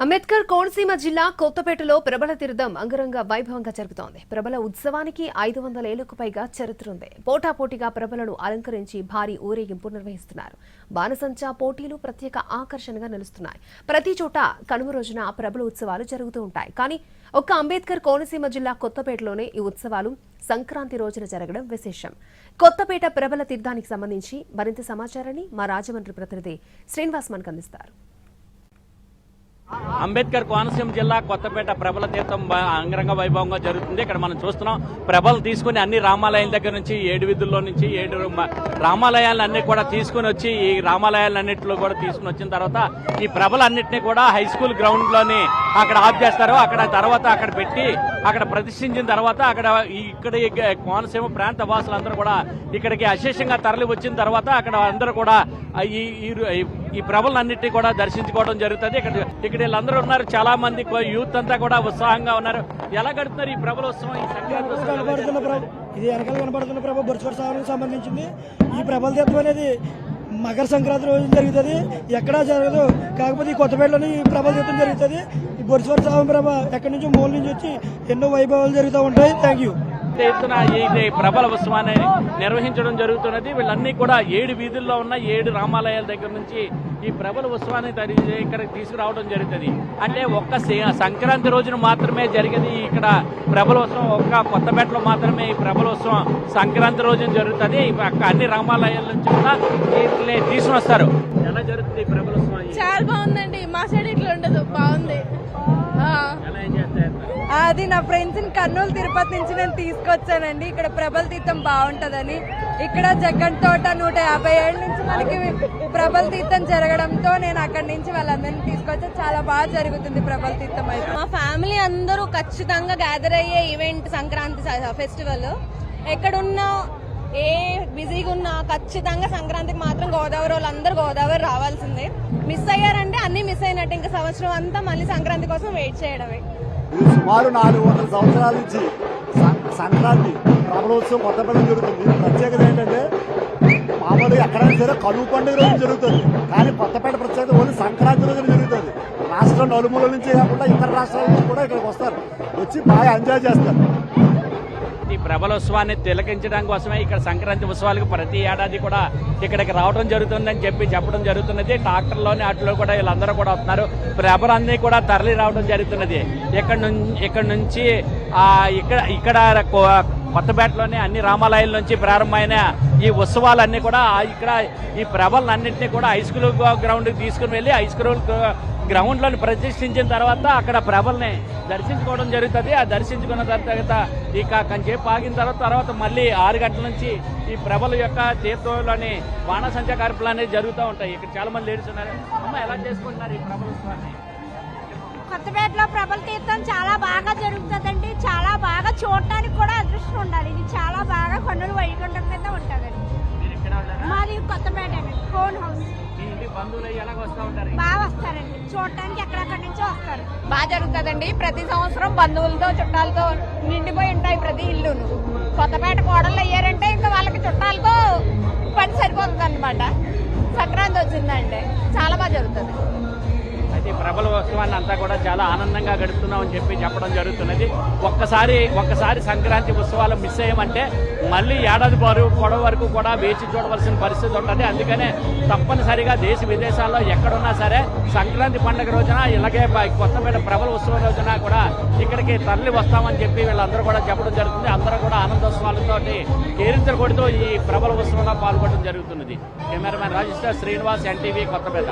అంబేద్కర్ కోనసీమ జిల్లా కొత్తపేటలో ప్రబల తీర్థం అంగరంగ వైభవంగా జరుగుతోంది. ప్రబల ఉత్సవానికి 500 ఏళ్లకు పైగా చరిత్ర ఉంది. పోటాపోటీగా ప్రబలను అలంకరించి భారీ ఊరేగింపు నిర్వహిస్తున్నారు. బాణసంచా పోటీలు ప్రత్యేక ఆకర్షణగా నిలుస్తున్నాయి. ప్రతి చోట కనుమ రోజున ప్రబల ఉత్సవాలు జరుగుతూ ఉంటాయి. కానీ ఒక్క అంబేద్కర్ కోనసీమ జిల్లా కొత్తపేటలోనే ఈ ఉత్సవాలు సంక్రాంతి రోజున జరగడం విశేషం. కొత్తపేట ప్రబల తీర్థానికి సంబంధించి మరింత సమాచారాన్ని మా రాజమండ్రి ప్రతినిధి శ్రీనివాస్ మనకు అందిస్తారు. అంబేద్కర్ కోనసీమ జిల్లా కొత్తపేట ప్రబల తీర్థం అంగరంగ వైభవంగా జరుగుతుంది. ఇక్కడ మనం చూస్తున్నాం ప్రభలు తీసుకుని అన్ని రామాలయాల దగ్గర నుంచి 7 వీధుల్లో నుంచి 7 రామాలయాలన్నీ కూడా తీసుకుని వచ్చి ఈ రామాలయాలన్నింటిలో కూడా తీసుకుని వచ్చిన తర్వాత ఈ ప్రభలన్నింటినీ కూడా హై స్కూల్ గ్రౌండ్ లోని అక్కడ ఆఫ్ చేస్తారు. అక్కడ తర్వాత అక్కడ పెట్టి అక్కడ ప్రతిష్ఠించిన తర్వాత అక్కడ ఇక్కడ కోనసీమ ప్రాంత వాసులందరూ కూడా ఇక్కడికి అశేషంగా తరలి వచ్చిన తర్వాత అక్కడ అందరూ కూడా ఈ ప్రభలన్నింటినీ కూడా దర్శించుకోవడం జరుగుతుంది. ఇక్కడ వీళ్ళందరూ ఉన్నారు, చాలా మంది యూత్ అంతా కూడా ఉత్సాహంగా ఉన్నారు. ఎలా గడుపుతున్నారు ఈ ప్రభలోత్సవం? ఈ సంక్రాంతి ఇది వెనకాల కనబడుతున్న ప్రభ బొరుచుకోవడానికి సంబంధించింది. ఈ ప్రభల తీర్థం అనేది మకర సంక్రాంతి రోజు జరుగుతుంది, ఎక్కడా జరగదు. కాకపోతే ఈ కొత్తపేటలోని ఈ ప్రభల తీర్థం జరుగుతుంది. ఈ బొరుచుకోవడం సాగం ప్రభ ఎక్కడి నుంచో మూల నుంచి వచ్చి ఎన్నో వైభవాలు జరుగుతూ ఉంటాయి. Thank you. ఎత్తున ఈ ప్రబల ఉత్సవాన్ని నిర్వహించడం జరుగుతున్నది. వీళ్ళన్నీ కూడా 7 వీధుల్లో ఉన్న 7 రామాలయాల దగ్గర నుంచి ఈ ప్రబల ఉత్సవాన్ని ఇక్కడికి తీసుకురావడం జరుగుతుంది. అంటే ఒక్క సంక్రాంతి రోజున మాత్రమే జరిగేది ఇక్కడ ప్రబల ఉత్సవం. ఒక్క కొత్తపేటలో మాత్రమే ఈ ప్రబల ఉత్సవం సంక్రాంతి రోజున జరుగుతుంది. అన్ని రామాలయాల నుంచి కూడా తీసుకుని వస్తారు. ఎలా జరుగుతుంది ఈ ప్రబల ఉత్సవం? చాలా బాగుందండి. మా సైడ్ ఇట్లా ఉండదు, బాగుంది. అది నా ఫ్రెండ్స్ కర్నూలు తిరుపతి నుంచి నేను తీసుకొచ్చానండి. ఇక్కడ ప్రబల తీర్థం బాగుంటదని. ఇక్కడ జగ్గన్ తోట 150 ఏళ్ళ నుంచి మనకి ప్రబల తీర్థం జరగడంతో నేను అక్కడి నుంచి వాళ్ళందరినీ తీసుకొచ్చా. చాలా బాగా జరుగుతుంది ప్రబల తీర్థం. అయితే మా ఫ్యామిలీ అందరూ ఖచ్చితంగా గ్యాదర్ అయ్యే ఈవెంట్ సంక్రాంతి ఫెస్టివల్. ఎక్కడున్నా ఏ బిజీగా ఉన్నా ఖచ్చితంగా సంక్రాంతికి మాత్రం గోదావరి వాళ్ళందరూ గోదావరి రావాల్సిందే. మిస్ అయ్యారంటే అన్ని మిస్ అయినట్టు. ఇంకా సంవత్సరం అంతా మళ్ళీ సంక్రాంతి కోసం వెయిట్ చేయడమే. సుమారు 400 సంవత్సరాల నుంచి సంక్రాంతి ప్రబలోత్సవం కొత్తపేట జరుగుతుంది. ప్రత్యేకత ఏంటంటే మామూలుగా ఎక్కడైనా సరే కలువు పండుగ రోజు జరుగుతుంది, కానీ కొత్తపేట ప్రత్యేకత ఓన్లీ సంక్రాంతి రోజున జరుగుతుంది. రాష్ట్రం నలుమూల నుంచే కాకుండా ఇతర రాష్ట్రాల నుంచి కూడా ఇక్కడికి వస్తారు, వచ్చి బాగా ఎంజాయ్ చేస్తారు. ఈ ప్రబలోత్సవాన్ని తిలకించడం కోసమే ఇక్కడ సంక్రాంతి ఉత్సవాలకు ప్రతి ఏడాది కూడా ఇక్కడికి రావడం జరుగుతుందని చెప్పడం జరుగుతున్నది. ట్రాక్టర్లోని వాటిలో కూడా వీళ్ళందరూ కూడా వస్తున్నారు. ప్రభలన్నీ కూడా తరలి రావడం జరుగుతున్నది. ఇక్కడ నుంచి ఇక్కడ కొత్తపేటలోని అన్ని రామాలయాల నుంచి ప్రారంభమైన ఈ ఉత్సవాలన్నీ కూడా ఇక్కడ ఈ ప్రభలన్నింటినీ కూడా హై స్కూల్ గ్రౌండ్కి తీసుకుని వెళ్ళి హై స్కూల్ గ్రౌండ్లను ప్రతిష్ఠించిన తర్వాత అక్కడ ప్రభల్ని దర్శించుకోవడం జరుగుతుంది. ఆ దర్శించుకున్న తర్వాత ఇక కొంచెంసేపు ఆగిన తర్వాత మళ్ళీ 6 గంటల నుంచి ఈ ప్రభల యొక్క తీర్థంలోని బాణసంచా కార్యక్రమాలు అనేది జరుగుతూ ఉంటాయి. ఇక్కడ చాలా మంది లేడీస్ ఉన్నారు. అమ్మ, ఎలా చేసుకుంటున్నారు ఈ ప్రభలోత్సవాన్ని? కొత్తపేటలో ప్రబల తీర్థం చాలా బాగా జరుగుతుందండి. చాలా బాగా చూడటానికి కూడా అదృష్టం ఉండాలి. ఇది చాలా బాగా కొండలు వైకుంఠం మీద ఉంటుందండి. మాది కొత్తపేట కోన్ హౌస్. బాగా వస్తారండి, చూడటానికి ఎక్కడెక్కడి నుంచో వస్తారు. బాగా జరుగుతుందండి. ప్రతి సంవత్సరం బంధువులతో చుట్టాలతో నిండిపోయి ఉంటాయి ప్రతి ఇల్లును. కొత్తపేట కోడళ్ళు అయ్యారంటే ఇంకా వాళ్ళకి చుట్టాలతో పని సరిపోతుంది అనమాట. సంక్రాంతి వచ్చిందంటే చాలా బాగా జరుగుతుంది. అయితే ప్రబల ఉత్సవాన్ని అంతా కూడా చాలా ఆనందంగా గడుపుతున్నామని చెప్పడం జరుగుతున్నది. ఒక్కసారి సంక్రాంతి ఉత్సవాలు మిస్ అయ్యామంటే మళ్ళీ ఏడాది పొడవు వరకు కూడా వేచి చూడవలసిన పరిస్థితి ఉంటుంది. అందుకనే తప్పనిసరిగా దేశ విదేశాల్లో ఎక్కడున్నా సరే సంక్రాంతి పండుగ రోజున ఇలాగే కొత్తపేట ప్రబల ఉత్సవం రోజున కూడా ఇక్కడికి తరలి వస్తామని చెప్పి వీళ్ళందరూ కూడా చెప్పడం జరుగుతుంది. అందరూ కూడా ఆనందోత్సవాలతో కేరింతలు కొడుతూ ఈ ప్రబల ఉత్సవంలో పాల్గొనడం జరుగుతున్నది. Cameraman Rajesh Srinivas, NTV, Kothapeta.